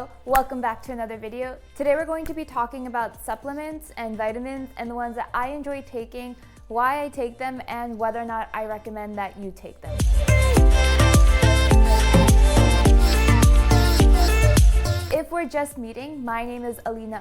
Hello, welcome back to another video. Today we're going to be talking about supplements and vitamins and the ones that I enjoy taking, why I take them, and whether or not I recommend that you take them. If we're just meeting, my name is Alina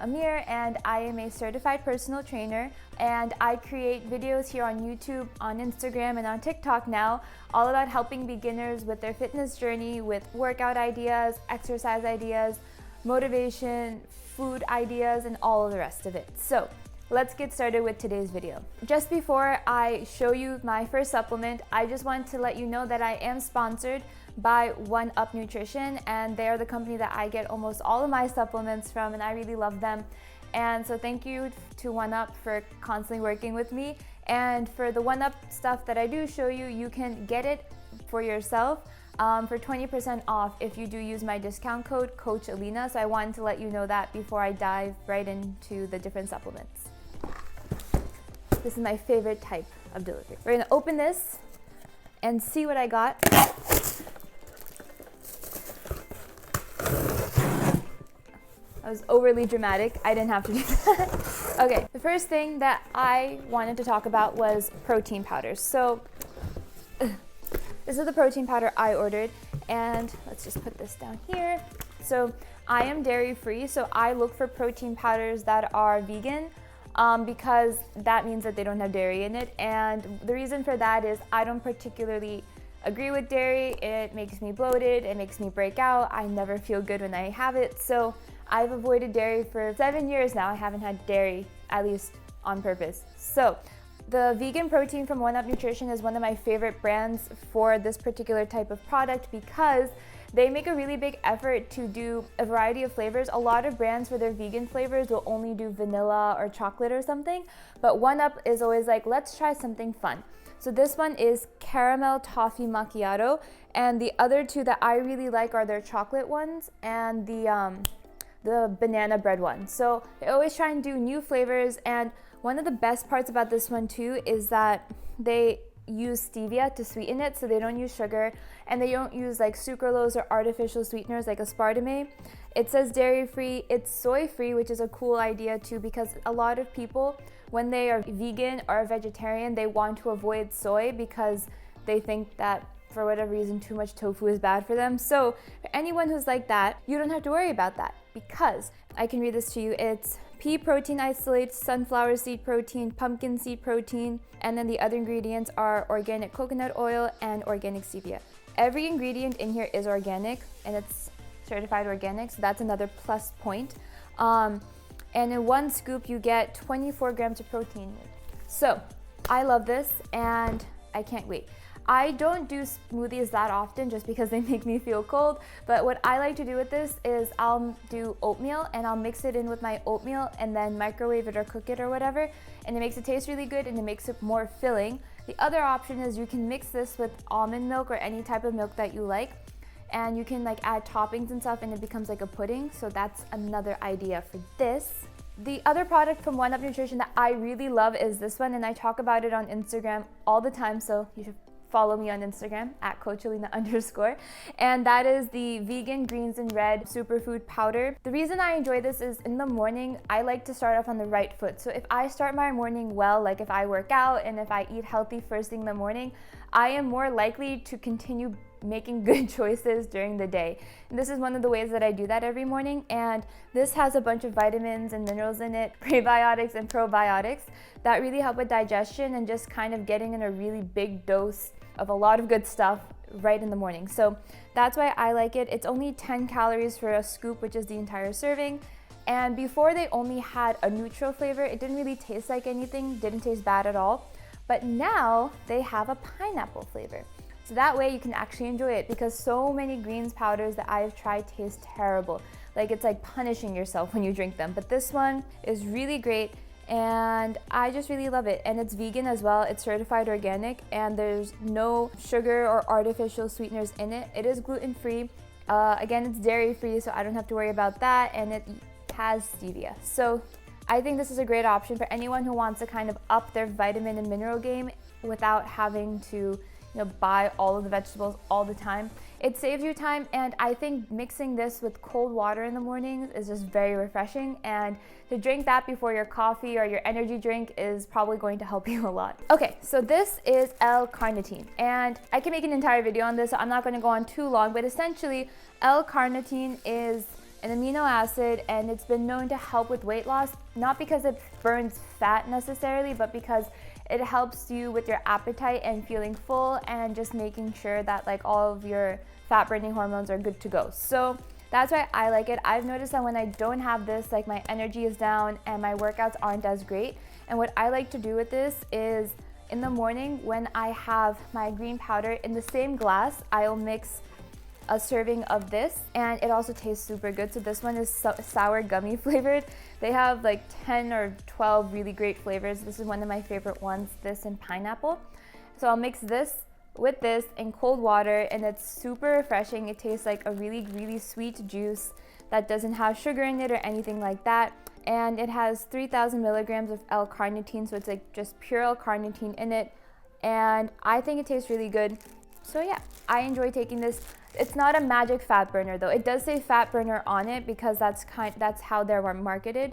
and I am a certified personal trainer, and I create videos here on YouTube, on Instagram, and on TikTok now, all about helping beginners with their fitness journey, with workout ideas, exercise ideas, motivation, food ideas, and all of the rest of it. So let's get started with today's video. Just before I show you my first supplement, I just want to let you know that I am sponsored by One Up Nutrition, and they are the company that I get almost all of my supplements from, and I really love them. And so thank you to One Up for constantly working with me. And for the One Up stuff that I do show you, you can get it for yourself for 20% off if you do use my discount code, Coach Alina. So I wanted to let you know that before I dive right into the different supplements. This is my favorite type of delivery. We're gonna open this and see what I got. That was overly dramatic. I didn't have to do that. Okay, the first thing that I wanted to talk about was protein powders. So this is the protein powder I ordered, and let's just put this down here. So I am dairy free, so I look for protein powders that are vegan because that means that they don't have dairy in it. And the reason for that is I don't particularly agree with dairy. It makes me bloated, it makes me break out. I never feel good when I have it. So I've avoided dairy for 7 years now. I haven't had dairy, at least on purpose. So the vegan protein from One Up Nutrition is one of my favorite brands for this particular type of product because they make a really big effort to do a variety of flavors. A lot of brands for their vegan flavors will only do vanilla or chocolate or something, but One Up is always like, let's try something fun. So this one is caramel toffee macchiato, and the other two that I really like are their chocolate ones and the banana bread one. So they always try and do new flavors, and one of the best parts about this one too is that they use stevia to sweeten it, so they don't use sugar, and they don't use like sucralose or artificial sweeteners like aspartame. It says dairy free, it's soy free, which is a cool idea too, because a lot of people, when they are vegan or vegetarian, they want to avoid soy because they think that for whatever reason too much tofu is bad for them. So for anyone who's like that, you don't have to worry about that, because I can read this to you. It's pea protein isolate, sunflower seed protein, pumpkin seed protein, and then the other ingredients are organic coconut oil and organic stevia. Every ingredient in here is organic, and it's certified organic, so that's another plus point. And in one scoop you get 24 grams of protein. So I love this and I can't wait. I don't do smoothies that often just because they make me feel cold, but what I like to do with this is I'll do oatmeal and I'll mix it in with my oatmeal and then microwave it or cook it or whatever, and it makes it taste really good and it makes it more filling. The other option is you can mix this with almond milk or any type of milk that you like, and you can like add toppings and stuff and it becomes like a pudding. So that's another idea for this. The other product from One Up Nutrition that I really love is this one, and I talk about it on Instagram all the time, so you should follow me on Instagram at CoachAlina_, and that is the vegan greens and red superfood powder. The reason I enjoy this is in the morning, I like to start off on the right foot. So if I start my morning well, like if I work out and if I eat healthy first thing in the morning, I am more likely to continue making good choices during the day. And this is one of the ways that I do that every morning, and this has a bunch of vitamins and minerals in it, prebiotics and probiotics, that really help with digestion and just kind of getting in a really big dose of a lot of good stuff right in the morning. So that's why I like it. It's only 10 calories for a scoop, which is the entire serving. And before they only had a neutral flavor, it didn't really taste like anything, didn't taste bad at all. But now they have a pineapple flavor. So that way you can actually enjoy it, because so many greens powders that I've tried taste terrible. Like it's like punishing yourself when you drink them. But this one is really great, and I just really love it. And it's vegan as well. It's certified organic, and there's no sugar or artificial sweeteners in it. It is gluten-free. Again, it's dairy-free, so I don't have to worry about that, and it has stevia. So I think this is a great option for anyone who wants to kind of up their vitamin and mineral game without having to buy all of the vegetables all the time. It saves you time, and I think mixing this with cold water in the mornings is just very refreshing, and to drink that before your coffee or your energy drink is probably going to help you a lot. Okay, so this is L-carnitine, and I can make an entire video on this, so I'm not going to go on too long, but essentially L-carnitine is an amino acid, and it's been known to help with weight loss, not because it burns fat necessarily, but because it helps you with your appetite and feeling full, and just making sure that like all of your fat burning hormones are good to go. So that's why I like it. I've noticed that when I don't have this, like my energy is down and my workouts aren't as great. And what I like to do with this is in the morning when I have my green powder, in the same glass, I'll mix a serving of this, and it also tastes super good. So this one is sour gummy flavored. They have like 10 or 12 really great flavors. This is one of my favorite ones, this and pineapple. So I'll mix this with this in cold water, and it's super refreshing. It tastes like a really, really sweet juice that doesn't have sugar in it or anything like that. And it has 3,000 milligrams of L-carnitine, so it's like just pure L-carnitine in it. And I think it tastes really good. So yeah, I enjoy taking this. It's not a magic fat burner though. It does say fat burner on it because that's how they're marketed.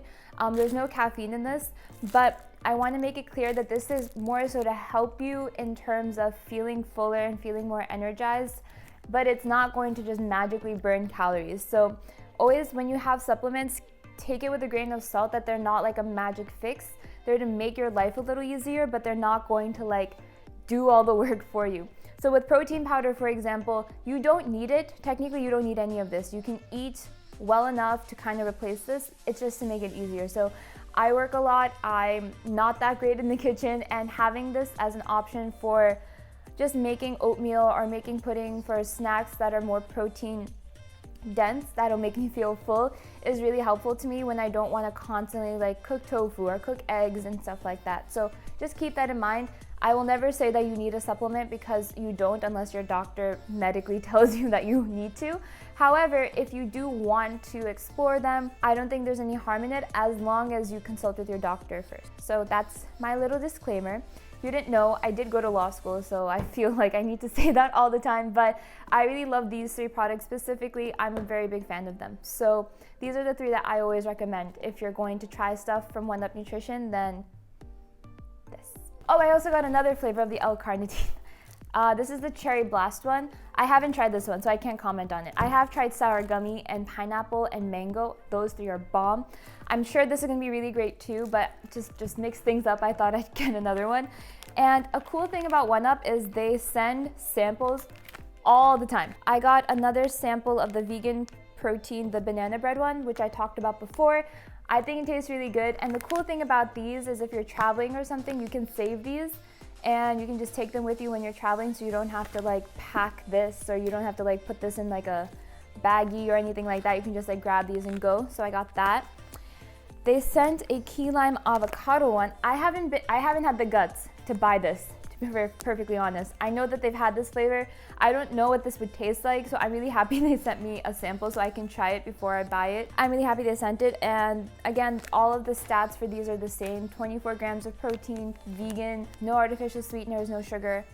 There's no caffeine in this, but I want to make it clear that this is more so to help you in terms of feeling fuller and feeling more energized, but it's not going to just magically burn calories. So always when you have supplements, take it with a grain of salt that they're not like a magic fix. They're to make your life a little easier, but they're not going to like do all the work for you. So with protein powder, for example, you don't need it. Technically, you don't need any of this. You can eat well enough to kind of replace this. It's just to make it easier. So I work a lot. I'm not that great in the kitchen, and having this as an option for just making oatmeal or making pudding for snacks that are more protein dense, that'll make me feel full, is really helpful to me when I don't want to constantly like cook tofu or cook eggs and stuff like that. So just keep that in mind. I will never say that you need a supplement, because you don't unless your doctor medically tells you that you need to. However, if you do want to explore them, I don't think there's any harm in it as long as you consult with your doctor first. So that's my little disclaimer. You didn't know, I did go to law school, so I feel like I need to say that all the time, but I really love these three products specifically. I'm a very big fan of them. So these are the three that I always recommend. If you're going to try stuff from One Up Nutrition, then this. Oh, I also got another flavor of the L-carnitine. This is the Cherry Blast one. I haven't tried this one, so I can't comment on it. I have tried sour gummy and pineapple and mango. Those three are bomb. I'm sure this is gonna be really great too, but just mix things up, I thought I'd get another one. And a cool thing about One Up is they send samples all the time. I got another sample of the vegan protein, the banana bread one, which I talked about before. I think it tastes really good. And the cool thing about these is if you're traveling or something, you can save these and you can just take them with you when you're traveling, so you don't have to like pack this, or you don't have to like put this in like a baggie or anything like that. You can just like grab these and go. So I got that. They sent a key lime avocado one. I haven't had the guts to buy this, to be perfectly honest. I know that they've had this flavor. I don't know what this would taste like, so I'm really happy they sent me a sample so I can try it before I buy it. I'm really happy they sent it, and again, all of the stats for these are the same. 24 grams of protein, vegan, no artificial sweeteners, no sugar,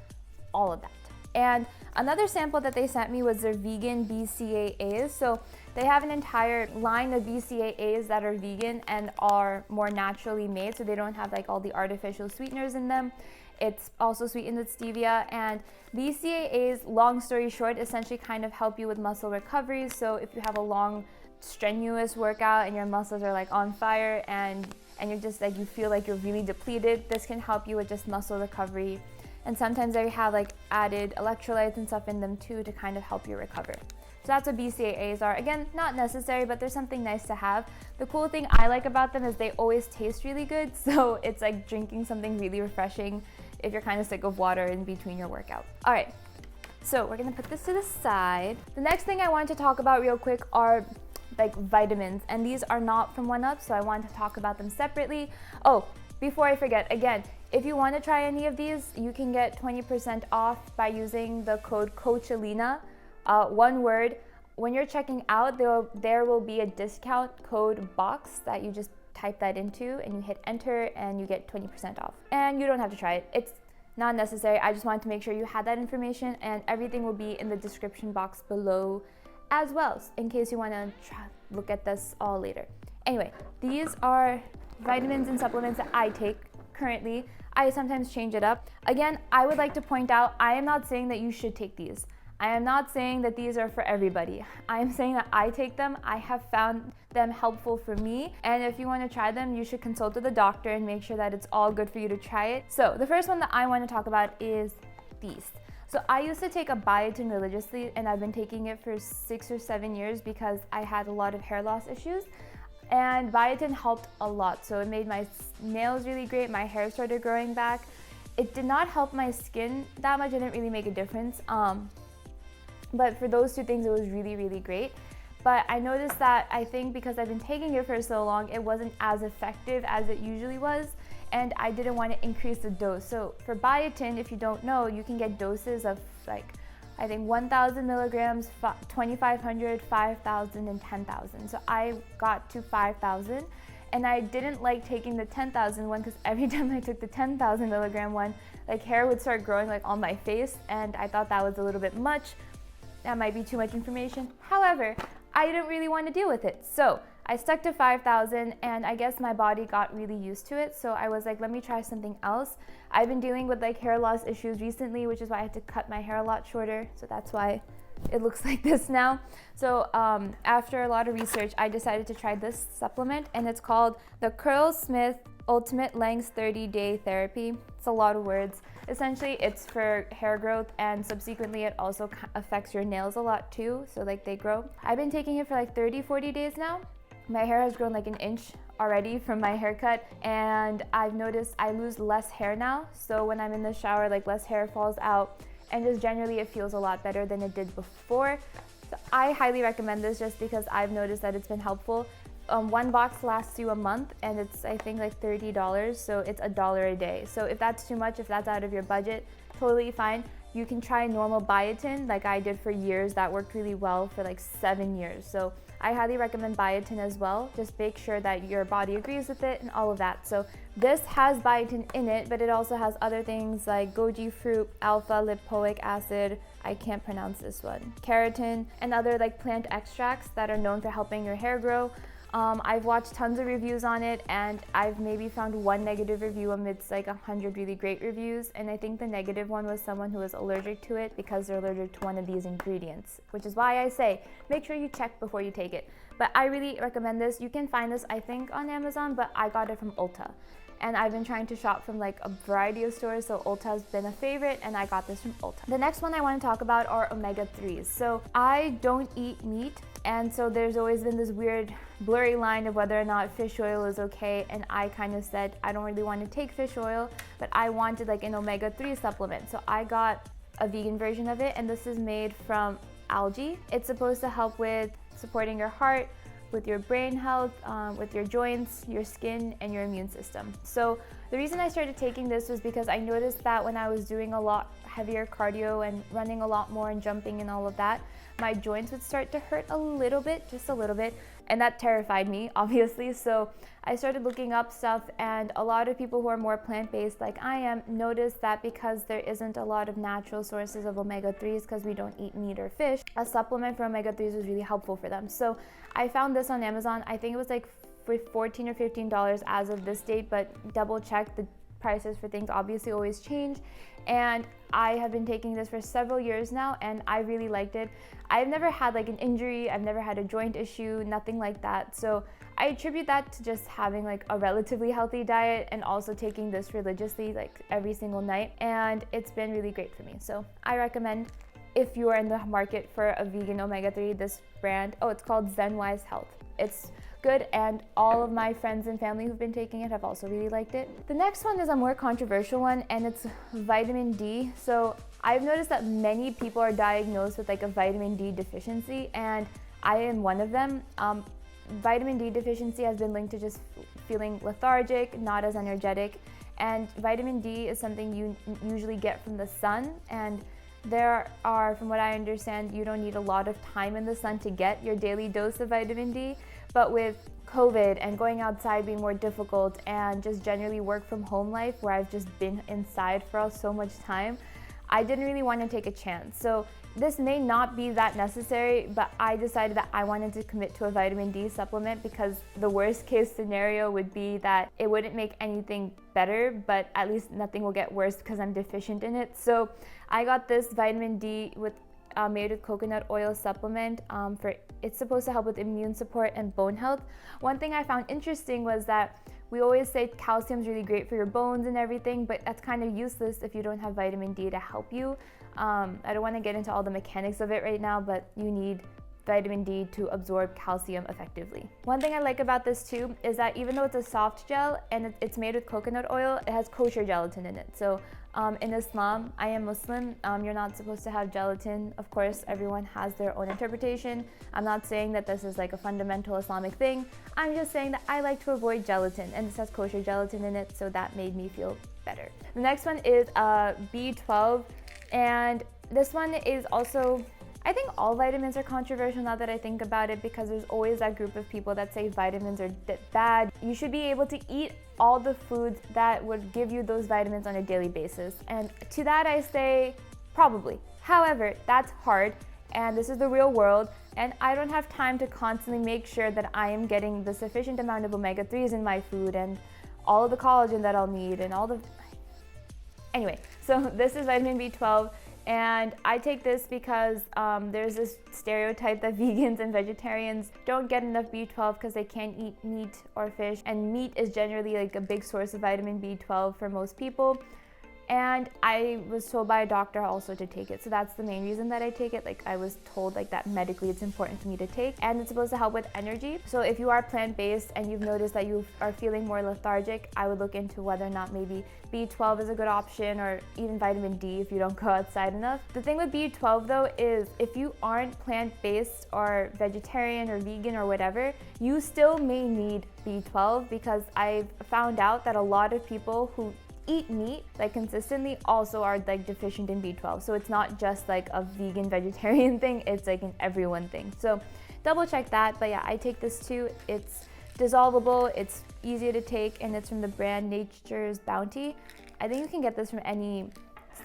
all of that. And another sample that they sent me was their vegan BCAAs. So they have an entire line of BCAAs that are vegan and are more naturally made, so they don't have like all the artificial sweeteners in them. It's also sweetened with stevia, and BCAAs, long story short, essentially kind of help you with muscle recovery. So if you have a long, strenuous workout and your muscles are like on fire and you're just like, you feel like you're really depleted, this can help you with just muscle recovery. And sometimes they have like added electrolytes and stuff in them too to kind of help you recover. So that's what BCAAs are. Again, not necessary, but there's something nice to have. The cool thing I like about them is they always taste really good. So it's like drinking something really refreshing if you're kind of sick of water in between your workout. All right, so we're gonna put this to the side. The next thing I want to talk about real quick are like vitamins, and these are not from One Up, so I want to talk about them separately. Oh, before I forget, again, if you want to try any of these, you can get 20% off by using the code Alina. One word. When you're checking out, there will be a discount code box that you just type that into and you hit enter and you get 20% off. And you don't have to try it. not necessary. I just wanted to make sure you had that information, and everything will be in the description box below as well, in case you want to look at this all later. Anyway, these are vitamins and supplements that I take currently. I sometimes change it up. Again, I would like to point out, I am not saying that you should take these. I am not saying that these are for everybody. I am saying that I take them. I have found them helpful for me. And if you want to try them, you should consult with a doctor and make sure that it's all good for you to try it. So the first one that I want to talk about is these. So I used to take a biotin religiously, and I've been taking it for 6 or 7 years because I had a lot of hair loss issues. And biotin helped a lot. So it made my nails really great. My hair started growing back. It did not help my skin that much. It didn't really make a difference. But for those two things, it was really, really great. But I noticed that I think because I've been taking it for so long, it wasn't as effective as it usually was. And I didn't want to increase the dose. So for biotin, if you don't know, you can get doses of like, I think 1,000 milligrams, 2,500, 5,000, and 10,000. So I got to 5,000, and I didn't like taking the 10,000 one because every time I took the 10,000 milligram one, like hair would start growing like on my face, and I thought that was a little bit much. That might be too much information. However, I didn't really want to deal with it. So I stuck to 5,000, and I guess my body got really used to it. So I was like, let me try something else. I've been dealing with like hair loss issues recently, which is why I had to cut my hair a lot shorter. So that's why it looks like this now. So after a lot of research, I decided to try this supplement, and it's called the Curlsmith Ultimate Length 30-Day Therapy. It's a lot of words. Essentially, it's for hair growth, and subsequently it also affects your nails a lot too, so like they grow. I've been taking it for like 30-40 days now. My hair has grown like an inch already from my haircut, and I've noticed I lose less hair now. So when I'm in the shower, like less hair falls out, and just generally it feels a lot better than it did before. So I highly recommend this just because I've noticed that it's been helpful. One box lasts you a month, and it's I think like $30, so it's $1 a day. So if that's too much, if that's out of your budget, totally fine. You can try normal biotin like I did for years. That worked really well for like 7 years. So I highly recommend biotin as well. Just make sure that your body agrees with it and all of that. So this has biotin in it, but it also has other things like goji fruit, alpha lipoic acid, I can't pronounce this one, keratin, and other like plant extracts that are known for helping your hair grow. I've watched tons of reviews on it, and I've maybe found one negative review amidst like 100 really great reviews, and I think the negative one was someone who was allergic to it because they're allergic to one of these ingredients, which is why I say make sure you check before you take it. But I really recommend this. You can find this I think on Amazon, but I got it from Ulta. And I've been trying to shop from like a variety of stores, so Ulta has been a favorite, and I got this from Ulta. The next one I want to talk about are omega-3s. So I don't eat meat, and so there's always been this weird blurry line of whether or not fish oil is okay, and I kind of said I don't really want to take fish oil, but I wanted like an omega-3 supplement. So I got a vegan version of it, and this is made from algae. It's supposed to help with supporting your heart, with your brain health, with your joints, your skin, and your immune system. So the reason I started taking this was because I noticed that when I was doing a lot heavier cardio and running a lot more and jumping and all of that, my joints would start to hurt a little bit, just a little bit, and that terrified me, obviously. So I started looking up stuff, and a lot of people who are more plant-based like I am noticed that because there isn't a lot of natural sources of omega-3s because we don't eat meat or fish, a supplement for omega-3s was really helpful for them. So I found this on Amazon. I think it was like $14 or $15 as of this date, but double check. The prices for things obviously always change, and I have been taking this for several years now, and I really liked it. I've never had like an injury, I've never had a joint issue, nothing like that. So I attribute that to just having like a relatively healthy diet and also taking this religiously like every single night, and it's been really great for me. So I recommend, if you are in the market for a vegan omega-3, this brand. Oh, it's called ZenWise Health. It's good, and all of my friends and family who've been taking it have also really liked it. The next one is a more controversial one, and it's vitamin D. So I've noticed that many people are diagnosed with like a vitamin D deficiency, and I am one of them. Vitamin D deficiency has been linked to just feeling lethargic, not as energetic, and vitamin D is something you usually get from the sun, and there are, from what I understand, you don't need a lot of time in the sun to get your daily dose of vitamin D, but with COVID and going outside being more difficult, and just generally work from home life where I've just been inside for so much time, I didn't really want to take a chance. So this may not be that necessary, but I decided that I wanted to commit to a vitamin D supplement because the worst case scenario would be that it wouldn't make anything better, but at least nothing will get worse because I'm deficient in it. So I got this vitamin D made with coconut oil supplement. It's supposed to help with immune support and bone health. One thing I found interesting was that we always say calcium is really great for your bones and everything, but that's kind of useless if you don't have vitamin D to help you. I don't want to get into all the mechanics of it right now, but you need vitamin D to absorb calcium effectively. One thing I like about this too is that even though it's a soft gel and it's made with coconut oil, it has kosher gelatin in it. So in Islam, I am Muslim, you're not supposed to have gelatin. Of course, everyone has their own interpretation. I'm not saying that this is like a fundamental Islamic thing. I'm just saying that I like to avoid gelatin, and this has kosher gelatin in it, so that made me feel better. The next one is B12, and this one is also, I think all vitamins are controversial now that I think about it, because there's always that group of people that say vitamins are bad. You should be able to eat all the foods that would give you those vitamins on a daily basis. And to that I say, probably. However, that's hard, and this is the real world, and I don't have time to constantly make sure that I am getting the sufficient amount of omega-3s in my food and all of the collagen that I'll need and all the... Anyway, so this is vitamin B12. And I take this because there's this stereotype that vegans and vegetarians don't get enough B12 because they can't eat meat or fish, and meat is generally like a big source of vitamin B12 for most people. And I was told by a doctor also to take it, so that's the main reason that I take it. Like, I was told like that medically it's important for me to take, and it's supposed to help with energy. So if you are plant-based and you've noticed that you are feeling more lethargic, I would look into whether or not maybe B12 is a good option, or even vitamin D if you don't go outside enough. The thing with B12 though is if you aren't plant-based or vegetarian or vegan or whatever, you still may need B12, because I've found out that a lot of people who eat meat like consistently also are like deficient in B12. So it's not just like a vegan vegetarian thing, it's like an everyone thing. So double check that. But yeah, I take this too. It's dissolvable, it's easy to take, and it's from the brand Nature's Bounty. I think you can get this from any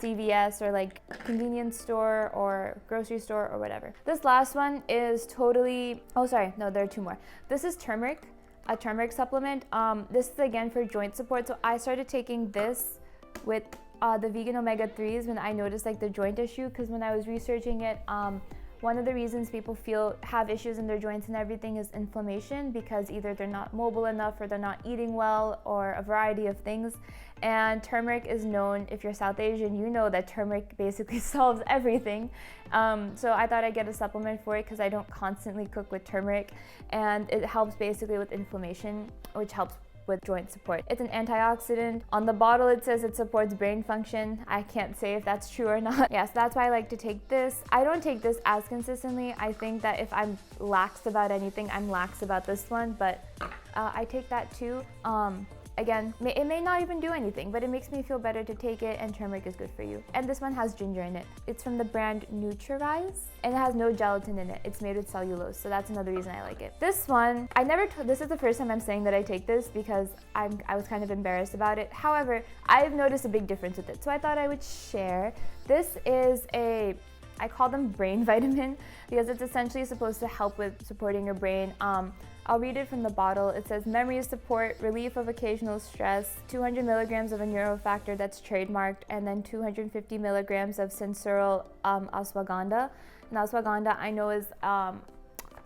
CVS or like convenience store or grocery store or whatever. This last one is totally, oh sorry, no, there are two more. This is turmeric, a turmeric supplement. This is again for joint support. So I started taking this with the vegan omega-3s when I noticed like the joint issue, because when I was researching it, one of the reasons people have issues in their joints and everything is inflammation, because either they're not mobile enough or they're not eating well, or a variety of things. And turmeric is known, if you're South Asian, you know that turmeric basically solves everything. So I thought I'd get a supplement for it because I don't constantly cook with turmeric, and it helps basically with inflammation, which helps with joint support. It's an antioxidant. On the bottle it says it supports brain function. I can't say if that's true or not. Yeah, so that's why I like to take this. I don't take this as consistently. I think that if I'm lax about anything, I'm lax about this one, but I take that too. Again, it may not even do anything, but it makes me feel better to take it, and turmeric is good for you. And this one has ginger in it. It's from the brand Nutri-Rise, and it has no gelatin in it. It's made with cellulose, so that's another reason I like it. This one, this is the first time I'm saying that I take this because I was kind of embarrassed about it. However, I've noticed a big difference with it, so I thought I would share. This is I call them brain vitamin because it's essentially supposed to help with supporting your brain. I'll read it from the bottle. It says memory support, relief of occasional stress, 200 milligrams of a neurofactor that's trademarked, and then 250 milligrams of sensorial ashwagandha. And ashwagandha I know is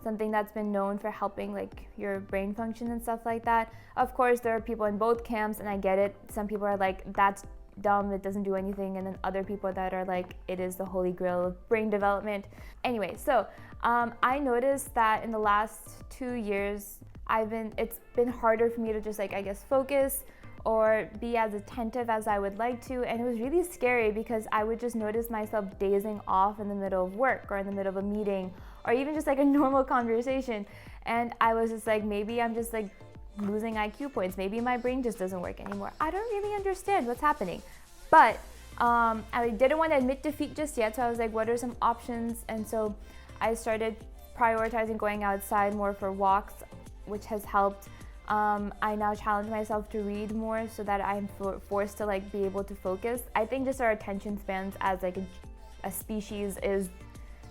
something that's been known for helping like your brain function and stuff like that. Of course, there are people in both camps, and I get it. Some people are like, that's dumb, it doesn't do anything, and then other people that are like, it is the holy grail of brain development. Anyway, so I noticed that in the last 2 years it's been harder for me to just like, I guess, focus or be as attentive as I would like to, and it was really scary because I would just notice myself dazing off in the middle of work or in the middle of a meeting or even just like a normal conversation, and I was just like, maybe I'm just like losing IQ points, maybe my brain just doesn't work anymore. I don't really understand what's happening, but I didn't want to admit defeat just yet, so I was like, what are some options? And so I started prioritizing going outside more for walks. which has helped. I now challenge myself to read more so that I'm forced to like be able to focus. I think just our attention spans as like a species is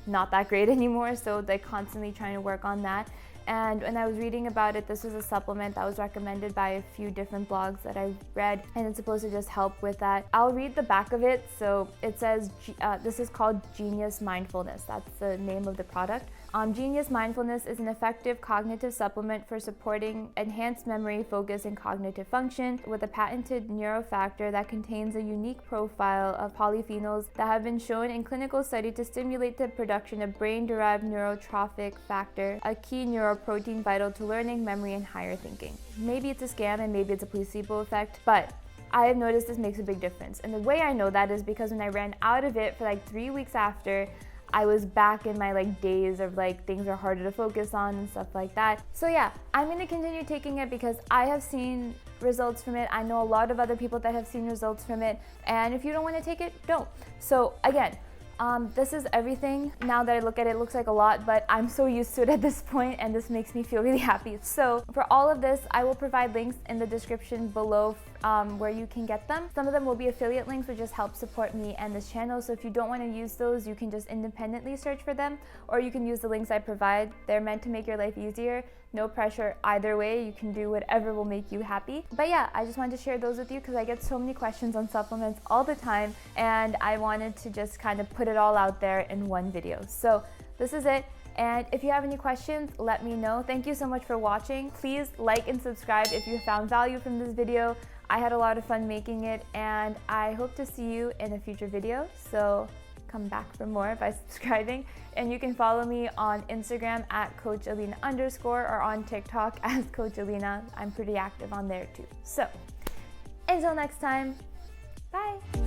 not that great anymore, so they're constantly trying to work on that. And when I was reading about it, this was a supplement that was recommended by a few different blogs that I read, and it's supposed to just help with that. I'll read the back of it. So it says, this is called Genius Mindfulness. That's the name of the product. Genius Mindfulness is an effective cognitive supplement for supporting enhanced memory, focus, and cognitive function with a patented neurofactor that contains a unique profile of polyphenols that have been shown in clinical study to stimulate the production of brain-derived neurotrophic factor, a key neuroprotein vital to learning, memory, and higher thinking. Maybe it's a scam and maybe it's a placebo effect, but I have noticed this makes a big difference. And the way I know that is because when I ran out of it for like 3 weeks after, I was back in my like days of like things are harder to focus on and stuff like that. So yeah, I'm gonna continue taking it because I have seen results from it. I know a lot of other people that have seen results from it. And if you don't wanna take it, don't. So again, this is everything. Now that I look at it, it looks like a lot, but I'm so used to it at this point, and this makes me feel really happy. So for all of this, I will provide links in the description below where you can get them. Some of them will be affiliate links, which just help support me and this channel. So if you don't want to use those, you can just independently search for them, or you can use the links I provide. They're meant to make your life easier. No pressure either way. You can do whatever will make you happy. But yeah, I just wanted to share those with you because I get so many questions on supplements all the time, and I wanted to just kind of put it all out there in one video. So this is it. And if you have any questions, let me know. Thank you so much for watching. Please like and subscribe if you found value from this video. I had a lot of fun making it, and I hope to see you in a future video. So come back for more by subscribing. And you can follow me on Instagram at Coach Alina _ or on TikTok as Coach Alina. I'm pretty active on there too. So until next time, bye.